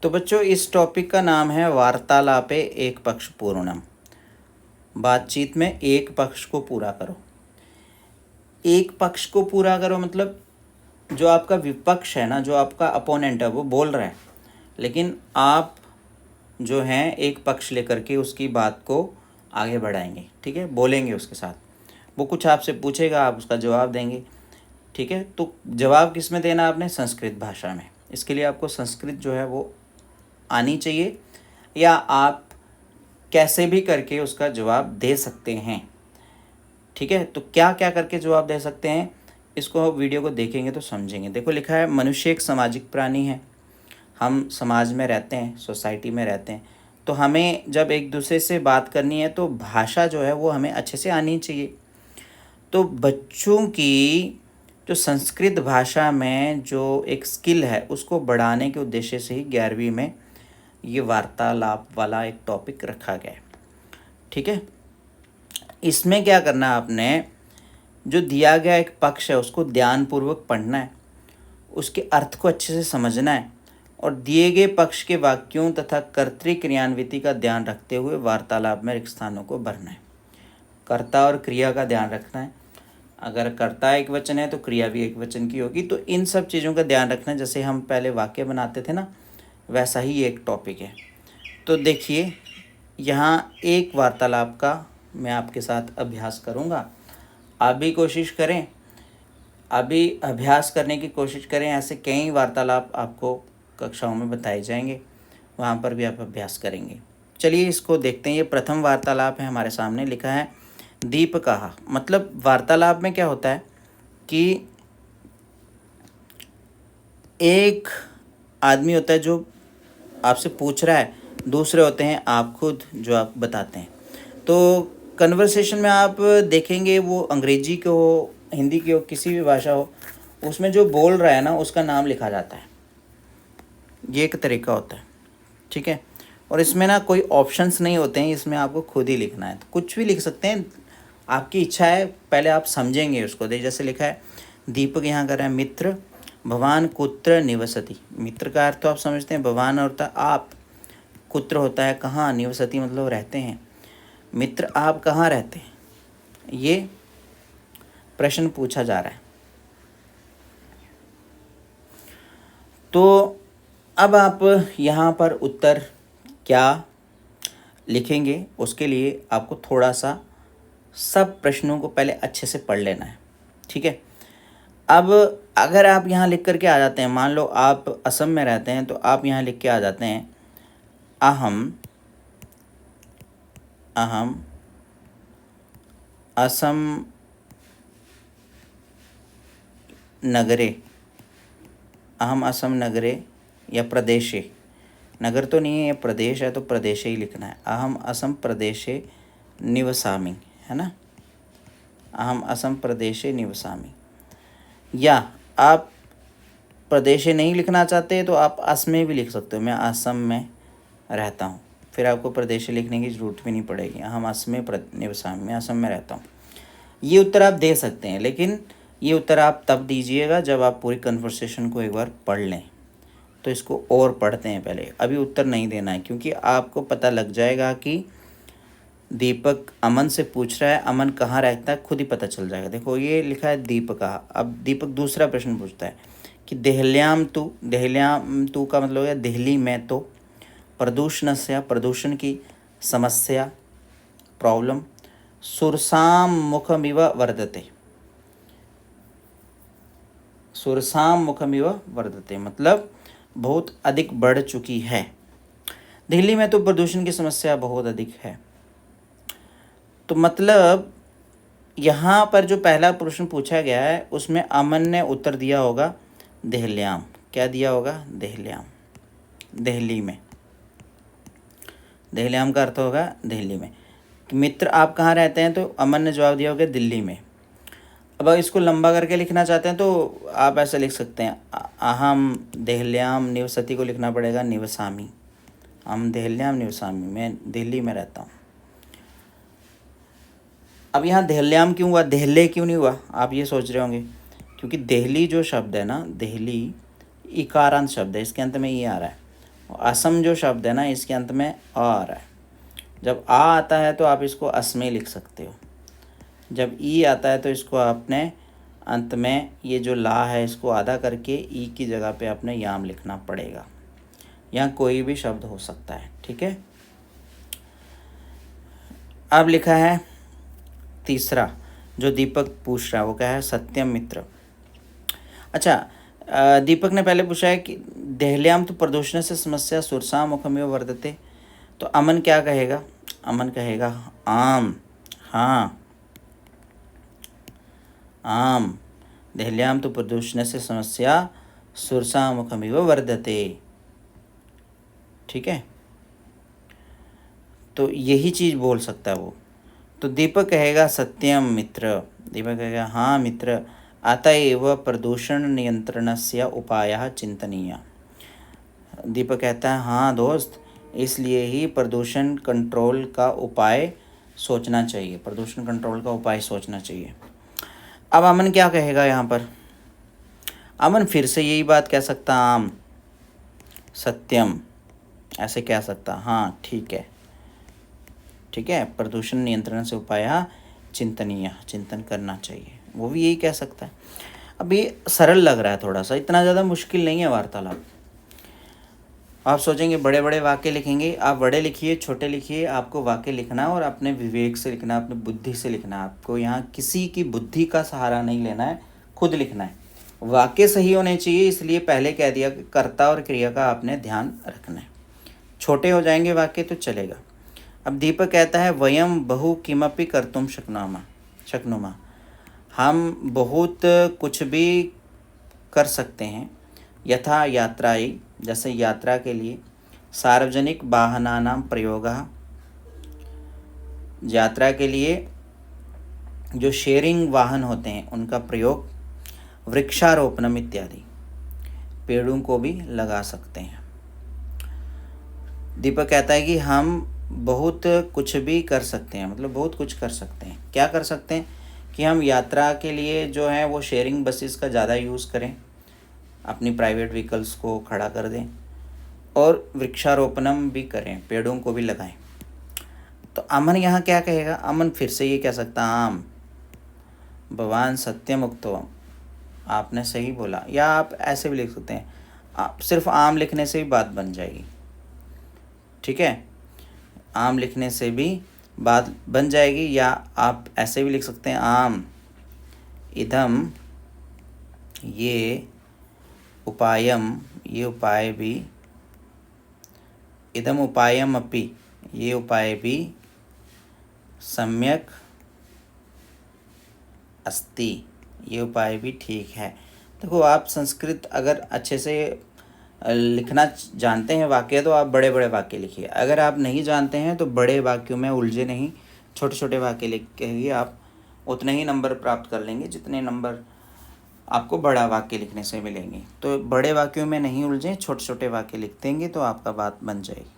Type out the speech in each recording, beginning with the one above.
तो बच्चों इस टॉपिक का नाम है वार्तालापे एक पक्ष पूर्णम। बातचीत में एक पक्ष को पूरा करो। एक पक्ष को पूरा करो मतलब जो आपका विपक्ष है ना, जो आपका अपोनेंट है वो बोल रहा है, लेकिन आप जो हैं एक पक्ष लेकर के उसकी बात को आगे बढ़ाएंगे। ठीक है, बोलेंगे उसके साथ, वो कुछ आपसे पूछेगा, आप उसका जवाब देंगे। ठीक है, तो जवाब किस में देना आपने? संस्कृत भाषा में। इसके लिए आपको संस्कृत जो है वो आनी चाहिए, या आप कैसे भी करके उसका जवाब दे सकते हैं। ठीक है, तो क्या क्या करके जवाब दे सकते हैं इसको वीडियो को देखेंगे तो समझेंगे। देखो लिखा है, मनुष्य एक सामाजिक प्राणी है। हम समाज में रहते हैं, सोसाइटी में रहते हैं, तो हमें जब एक दूसरे से बात करनी है तो भाषा जो है वो हमें अच्छे से आनी चाहिए। तो बच्चों की जो संस्कृत भाषा में जो एक स्किल है उसको बढ़ाने के उद्देश्य से ही 11वीं में ये वार्तालाप वाला एक टॉपिक रखा गया है। ठीक है, इसमें क्या करना है आपने, जो दिया गया एक पक्ष है उसको ध्यानपूर्वक पढ़ना है, उसके अर्थ को अच्छे से समझना है, और दिए गए पक्ष के वाक्यों तथा कर्तृ क्रियान्विति का ध्यान रखते हुए वार्तालाप में रिक्त स्थानों को भरना है। कर्ता और क्रिया का ध्यान रखना है। अगर कर्ता एक वचन है तो क्रिया भी एक वचन की होगी। तो इन सब चीज़ों का ध्यान रखना है। जैसे हम पहले वाक्य बनाते थे ना, वैसा ही एक टॉपिक है। तो देखिए यहाँ एक वार्तालाप का मैं आपके साथ अभ्यास करूँगा। आप भी कोशिश करें, अभी अभ्यास करने की कोशिश करें। ऐसे कई वार्तालाप आपको कक्षाओं में बताए जाएंगे, वहाँ पर भी आप अभ्यास करेंगे। चलिए इसको देखते हैं। ये प्रथम वार्तालाप है, हमारे सामने लिखा है दीपकः। मतलब वार्तालाप में क्या होता है कि एक आदमी होता है जो आपसे पूछ रहा है, दूसरे होते हैं आप खुद जो आप बताते हैं। तो कन्वर्सेशन में आप देखेंगे वो अंग्रेजी की हो, हिंदी की हो, किसी भी भाषा हो, उसमें जो बोल रहा है ना उसका नाम लिखा जाता है। ये एक तरीका होता है। ठीक है, और इसमें ना कोई ऑप्शंस नहीं होते हैं, इसमें आपको खुद ही लिखना है। तो कुछ भी लिख सकते हैं, आपकी इच्छा है, पहले आप समझेंगे उसको। जैसे लिखा है दीपक, यहाँ कर रहा है मित्र, भवान कुत्र निवसति। मित्र का अर्थ तो आप समझते हैं, भवान होता है आप, कुत्र होता है कहाँ, निवसति मतलब रहते हैं। मित्र आप कहाँ रहते हैं, ये प्रश्न पूछा जा रहा है। तो अब आप यहाँ पर उत्तर क्या लिखेंगे, उसके लिए आपको थोड़ा सा सब प्रश्नों को पहले अच्छे से पढ़ लेना है। ठीक है, अब अगर आप यहाँ लिख करके आ जाते हैं, मान लो आप असम में रहते हैं तो आप यहाँ लिख के आ जाते हैं अहम असम नगरे, अहम असम नगरे या प्रदेशे, नगर तो नहीं है, ये प्रदेश है तो प्रदेशे ही लिखना है। अहम असम प्रदेशे निवसामि, है ना, अहम असम प्रदेशे निवसामि। या आप प्रदेशे नहीं लिखना चाहते तो आप असम भी लिख सकते हो, मैं असम में रहता हूँ, फिर आपको प्रदेशे लिखने की ज़रूरत भी नहीं पड़ेगी। हम असम निवसामि, मैं असम में रहता हूँ। ये उत्तर आप दे सकते हैं, लेकिन ये उत्तर आप तब दीजिएगा जब आप पूरी कन्वर्सेशन को एक बार पढ़ लें। तो इसको और पढ़ते हैं पहले, अभी उत्तर नहीं देना है, क्योंकि आपको पता लग जाएगा कि दीपक अमन से पूछ रहा है, अमन कहाँ रहता है, खुद ही पता चल जाएगा। देखो ये लिखा है दीपका। अब दीपक दूसरा प्रश्न पूछता है कि देहल्याम तू, देहल्याम तू का मतलब है दिल्ली में, तो प्रदूषणस्य, प्रदूषण की समस्या, प्रॉब्लम, सुरसाम मुखमिव वर्धते, सुरसाम मुखमिव वर्धते मतलब बहुत अधिक बढ़ चुकी है। दिल्ली में तो प्रदूषण की समस्या बहुत अधिक है। तो मतलब यहाँ पर जो पहला प्रश्न पूछा गया है उसमें अमन ने उत्तर दिया होगा देहल्याम। क्या दिया होगा? देहल्याम, दिल्ली में। देहल्याम का अर्थ होगा दिल्ली में। मित्र आप कहाँ रहते हैं, तो अमन ने जवाब दिया होगा दिल्ली में। अब इसको लंबा करके लिखना चाहते हैं तो आप ऐसा लिख सकते हैं, अहम देहल्याम निवसति को लिखना पड़ेगा निवसामी, हम देहल्याम निवसामी, मैं दिल्ली में रहता हूँ। अब यहाँ देहल्याम क्यों हुआ, देहले क्यों नहीं हुआ, आप ये सोच रहे होंगे, क्योंकि देहली जो शब्द है ना, देहली इकारांत शब्द है, इसके अंत में ये आ रहा है। असम जो शब्द है ना, इसके अंत में आ रहा है। जब आ आता है तो आप इसको अस्मे लिख सकते हो। जब ई आता है तो इसको आपने अंत में ये जो ला है इसको आधा करके ई की जगह पे आपने याम लिखना पड़ेगा। यहाँ कोई भी शब्द हो सकता है, ठीक है। अब लिखा है तीसरा, जो दीपक पूछ रहा है वो क्या है, सत्यम मित्र। अच्छा, दीपक ने पहले पूछा है कि देहल्याम तो प्रदूषण से समस्या सुरसा मुखमेव वर्धते, तो अमन क्या कहेगा? अमन कहेगा आम। हाँ, आम। देहल्याम तो प्रदूषण से समस्या सुरसा मुखमेव वर्धते, ठीक है। तो यही चीज़ बोल सकता है वो। तो दीपक कहेगा सत्यम मित्र। दीपक कहेगा हाँ मित्र, अतएव प्रदूषण नियंत्रणस्य उपायः चिंतनीय। दीपक कहता है हाँ दोस्त, इसलिए ही प्रदूषण कंट्रोल का उपाय सोचना चाहिए, प्रदूषण कंट्रोल का उपाय सोचना चाहिए। अब अमन क्या कहेगा यहाँ पर? अमन फिर से यही बात कह सकता, आम सत्यम ऐसे कह सकता, हाँ ठीक है, ठीक है, प्रदूषण नियंत्रण से उपाय चिंतनीय, चिंतन करना चाहिए, वो भी यही कह सकता है। अब ये सरल लग रहा है थोड़ा सा, इतना ज़्यादा मुश्किल नहीं है वार्तालाप। आप सोचेंगे बड़े बड़े वाक्य लिखेंगे, आप बड़े लिखिए छोटे लिखिए, आपको वाक्य लिखना है और अपने विवेक से लिखना है, अपनी बुद्धि से लिखना है। आपको यहाँ किसी की बुद्धि का सहारा नहीं लेना है, खुद लिखना है। वाक्य सही होने चाहिए, इसलिए पहले कह दिया कि कर्ता और क्रिया का आपने ध्यान रखना है। छोटे हो जाएंगे वाक्य तो चलेगा। अब दीपक कहता है वयम बहु किमपि कर्तुम शक्नुमा, हम बहुत कुछ भी कर सकते हैं। यथा यात्राई, जैसे यात्रा के लिए। सार्वजनिक वाहनानां प्रयोगः, यात्रा के लिए जो शेयरिंग वाहन होते हैं उनका प्रयोग। वृक्षारोपणम इत्यादि, पेड़ों को भी लगा सकते हैं। दीपक कहता है कि हम बहुत कुछ भी कर सकते हैं, मतलब बहुत कुछ कर सकते हैं। क्या कर सकते हैं? कि हम यात्रा के लिए जो है वो शेयरिंग बसेस का ज़्यादा यूज़ करें, अपनी प्राइवेट व्हीकल्स को खड़ा कर दें, और वृक्षारोपणम भी करें, पेड़ों को भी लगाएं। तो अमन यहाँ क्या कहेगा? अमन फिर से ये कह सकता, आम भगवान सत्यम उक्तवम, आपने सही बोला। या आप ऐसे भी लिख सकते हैं, आप सिर्फ आम लिखने से भी बात बन जाएगी, ठीक है, आम लिखने से भी बात बन जाएगी। या आप ऐसे भी लिख सकते हैं, आम इदम, ये उपायम, ये उपाय भी, इदम उपायम अपि, ये उपाय भी, सम्यक अस्ति, ये उपाय भी ठीक है। देखो, आप संस्कृत अगर अच्छे से लिखना जानते हैं वाक्य, तो आप बड़े बड़े वाक्य लिखिए। अगर आप नहीं जानते हैं तो बड़े वाक्यों में उलझे नहीं, छोटे छोटे वाक्य लिख के ही आप उतने ही नंबर प्राप्त कर लेंगे जितने नंबर आपको बड़ा वाक्य लिखने से मिलेंगे। तो बड़े वाक्यों में नहीं उलझें, छोटे छोटे वाक्य लिख देंगे तो आपका बात बन जाएगी।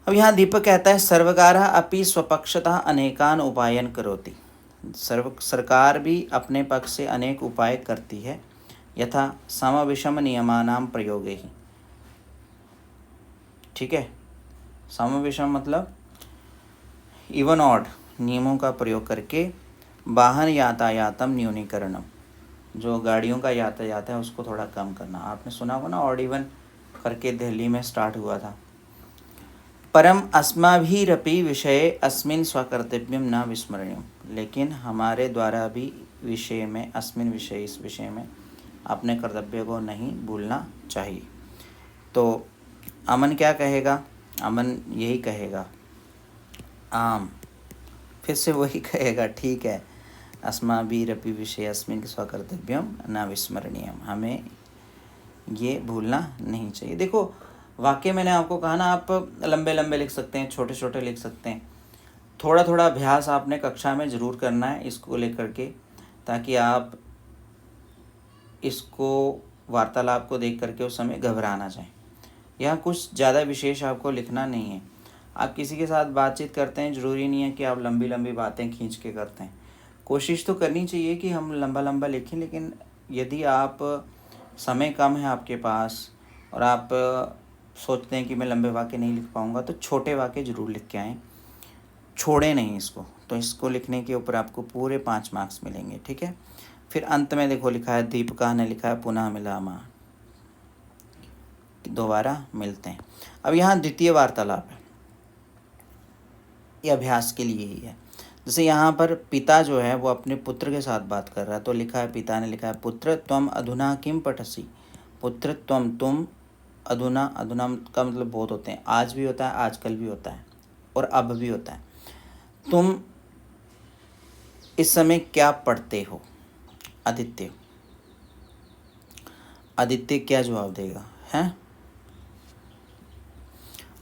अब यहाँ दीपक कहता है सर्वकारः अपि स्वपक्षतः अनेकान उपायन करोति, सरकार भी अपने पक्ष से अनेक उपाय करती है। यथा सम विषम नियमानां प्रयोगे ही, ठीक है, सम विषम मतलब इवन ऑड नियमों का प्रयोग करके वाहन यातायातम न्यूनीकरणम, जो गाड़ियों का यातायात है उसको थोड़ा कम करना। आपने सुना होगा ना, ऑड इवन करके दिल्ली में स्टार्ट हुआ था। परम अस्माभिरपि विषये अस्मिन् स्वकर्तव्यम न विस्मरणीयम, लेकिन हमारे द्वारा भी विषय में, अस्मिन विषय, इस विषय में अपने कर्तव्य को नहीं भूलना चाहिए। तो अमन क्या कहेगा? अमन यही कहेगा, आम, फिर से वही कहेगा, ठीक है, अस्माभिरपि विषय अस्मिन् स्वकर्तव्यम न विस्मरणीयम, हमें ये भूलना नहीं चाहिए। देखो, वाक्य मैंने आपको कहा ना, आप लंबे लंबे लिख सकते हैं, छोटे छोटे लिख सकते हैं। थोड़ा थोड़ा अभ्यास आपने कक्षा में ज़रूर करना है इसको लेकर के, ताकि आप इसको वार्तालाप को देख करके उस समय घबरा ना जाएं। यहाँ कुछ ज़्यादा विशेष आपको लिखना नहीं है। आप किसी के साथ बातचीत करते हैं, ज़रूरी नहीं है कि आप लंबी लंबी बातें खींच के करते हैं। कोशिश तो करनी चाहिए कि हम लंबा लंबा लिखें, लेकिन यदि आप समय कम है आपके पास और आप सोचते हैं कि मैं लंबे वाक्य नहीं लिख पाऊँगा, तो छोटे वाक्य ज़रूर लिख के आएँ, छोड़े नहीं इसको। तो इसको लिखने के ऊपर आपको पूरे 5 मार्क्स मिलेंगे, ठीक है। फिर अंत में देखो लिखा है दीपिका ने लिखा है पुनः मिला माँ, दोबारा मिलते हैं। अब यहाँ द्वितीय वार्तालाप है, ये अभ्यास के लिए ही है। जैसे यहाँ पर पिता जो है वो अपने पुत्र के साथ बात कर रहा है, तो लिखा है, पिता ने लिखा है पुत्र त्वम अधुना किम पठसि, पुत्र तुम अधुना, अधुना का मतलब बहुत होते हैं, आज भी होता है, आजकल भी होता है और अब भी होता है। तुम इस समय क्या पढ़ते हो? आदित्य, आदित्य क्या जवाब देगा? हैं,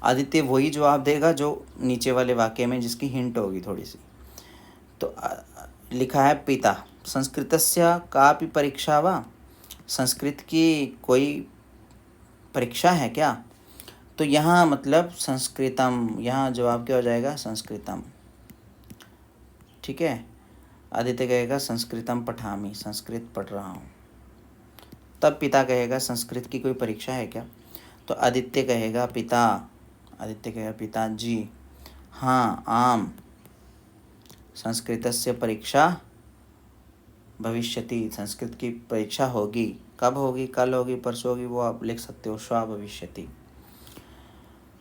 आदित्य वही जवाब देगा जो नीचे वाले वाक्य में जिसकी हिंट होगी थोड़ी सी। तो लिखा है पिता संस्कृतस्य कापि परीक्षा वा, संस्कृत की कोई परीक्षा है क्या? तो यहाँ मतलब संस्कृतम, यहाँ जवाब क्या हो जाएगा? संस्कृतम, ठीक है। आदित्य कहेगा संस्कृतम पठामि, संस्कृत पढ़ रहा हूँ। तब पिता कहेगा संस्कृत की कोई परीक्षा है क्या? तो आदित्य कहेगा पिता, आदित्य कहेगा पिता जी हाँ आम संस्कृतस्य परीक्षा भविष्यति, संस्कृत की परीक्षा होगी। कब होगी? कल होगी, परसों होगी, वो आप लिख सकते हो, श्वा भविष्यति।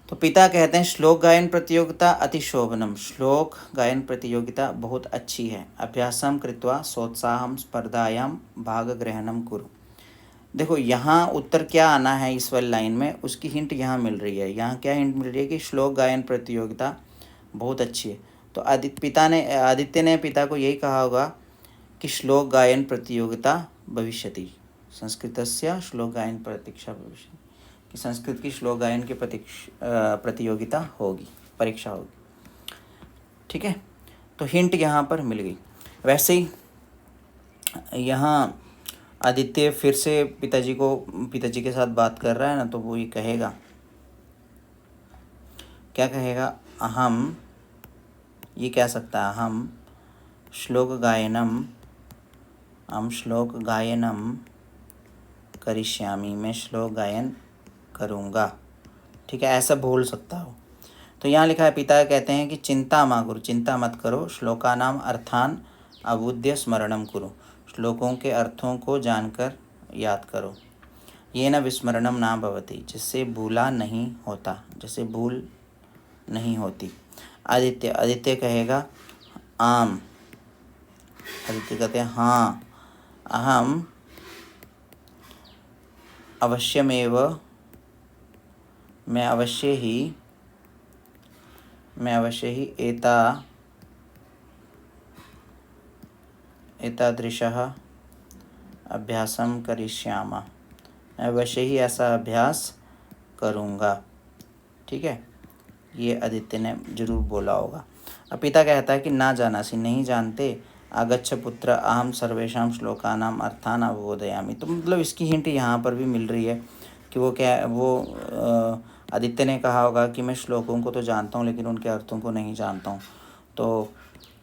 तो पिता कहते हैं श्लोक गायन प्रतियोगिता अति शोभनम, श्लोक गायन प्रतियोगिता बहुत अच्छी है। अभ्यासम कृत्वा सोत्साहम स्पर्धायाम भागग्रहणम कुरु। देखो यहाँ उत्तर क्या आना है इस वाली लाइन में, उसकी हिंट यहाँ मिल रही है। यहाँ क्या हिंट मिल रही है कि श्लोक गायन प्रतियोगिता बहुत अच्छी है। तो आदित्य ने पिता को यही कहा होगा कि श्लोक गायन प्रतियोगिता भविष्यति, संस्कृतस्य श्लोक गायन प्रतीक्षा भविष्य, कि संस्कृत की श्लोक गायन की प्रतियोगिता होगी, परीक्षा होगी, ठीक है। तो हिंट यहाँ पर मिल गई। वैसे ही यहाँ आदित्य फिर से पिताजी के साथ बात कर रहा है ना, तो वो ये कहेगा, क्या कहेगा? अहम, ये कह सकता है हम श्लोक गायनम करिष्यामि, मैं श्लोक गायन करूँगा, ठीक है, ऐसा बोल सकता हो। तो यहाँ लिखा है पिता कहते हैं कि चिंता मा कुरु, चिंता मत करो, श्लोकानाम अर्थान अबुद्ध्य स्मरणम कुरु, श्लोकों के अर्थों को जानकर याद करो। ये न विस्मरणम ना भवति, जिससे भूला नहीं होता, जिससे भूल नहीं होती। आदित्य कहेगा आम, आदित्य कहते हैं हाँ, अहम अवश्यमेव, मैं अवश्य ही एतादृशः अभ्यासम करिष्यामः, मैं अवश्य ही ऐसा अभ्यास करूँगा, ठीक है। ये आदित्य ने जरूर बोला होगा। अब पिता कहता है कि ना जानासि, नहीं जानते, आगच्छ पुत्र अहम सर्वेषां श्लोकानाम अर्थान अवबोधयामि। तो मतलब इसकी हिंट यहाँ पर भी मिल रही है कि आदित्य ने कहा होगा कि मैं श्लोकों को तो जानता हूँ लेकिन उनके अर्थों को नहीं जानता हूँ। तो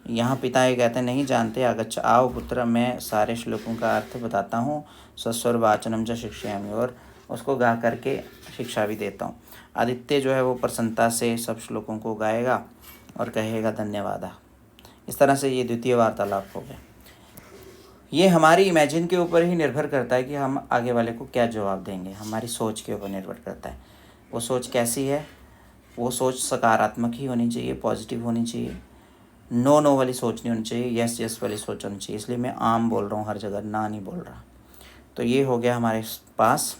यहाँ पिता ये कहते हैं नहीं जानते, आगच्छ आओ पुत्र, मैं सारे श्लोकों का अर्थ बताता हूँ, सस्वर वाचनम च शिक्षयामि, और उसको गा करके शिक्षा भी देता हूँ। आदित्य जो है वो प्रसन्नता से सब श्लोकों को गाएगा और कहेगा धन्यवाद। इस तरह से ये द्वितीय वार्तालाप हो गया। ये हमारी इमेजिन के ऊपर ही निर्भर करता है कि हम आगे वाले को क्या जवाब देंगे, हमारी सोच के ऊपर निर्भर करता है। वो सोच कैसी है? वो सोच सकारात्मक ही होनी चाहिए, पॉजिटिव होनी चाहिए, नो वाली सोच नहीं होनी चाहिए, यस वाली सोच होनी चाहिए। इसलिए मैं आम बोल रहा हूँ हर जगह, ना नहीं बोल रहा। तो ये हो गया हमारे पास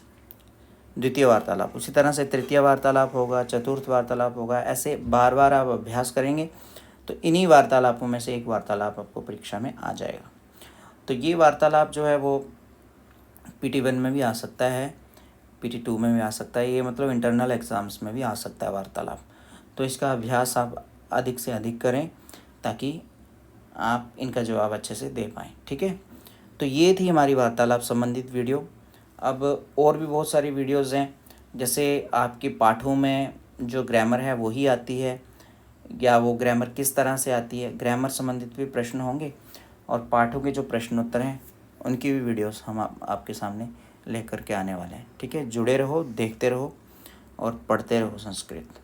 द्वितीय वार्तालाप। उसी तरह से तृतीय वार्तालाप होगा, चतुर्थ वार्तालाप होगा, ऐसे बार बार आप अभ्यास करेंगे तो इन्हीं वार्तालापों में से एक वार्तालाप आपको परीक्षा में आ जाएगा। तो ये वार्तालाप जो है वो PT1 में भी आ सकता है, PT2 में भी आ सकता है, ये मतलब इंटरनल एग्ज़ाम्स में भी आ सकता है वार्तालाप। तो इसका अभ्यास आप अधिक से अधिक करें ताकि आप इनका जवाब अच्छे से दे पाएँ, ठीक है। तो ये थी हमारी वार्तालाप संबंधित वीडियो। अब और भी बहुत सारी वीडियोज़ हैं, जैसे आपके पाठों में जो ग्रामर है वही आती है, या वो ग्रामर किस तरह से आती है, ग्रामर संबंधित भी प्रश्न होंगे, और पाठों के जो प्रश्नोत्तर हैं उनकी भी वीडियोस हम आपके सामने लेकर के आने वाले हैं, ठीक है। जुड़े रहो, देखते रहो और पढ़ते रहो संस्कृत।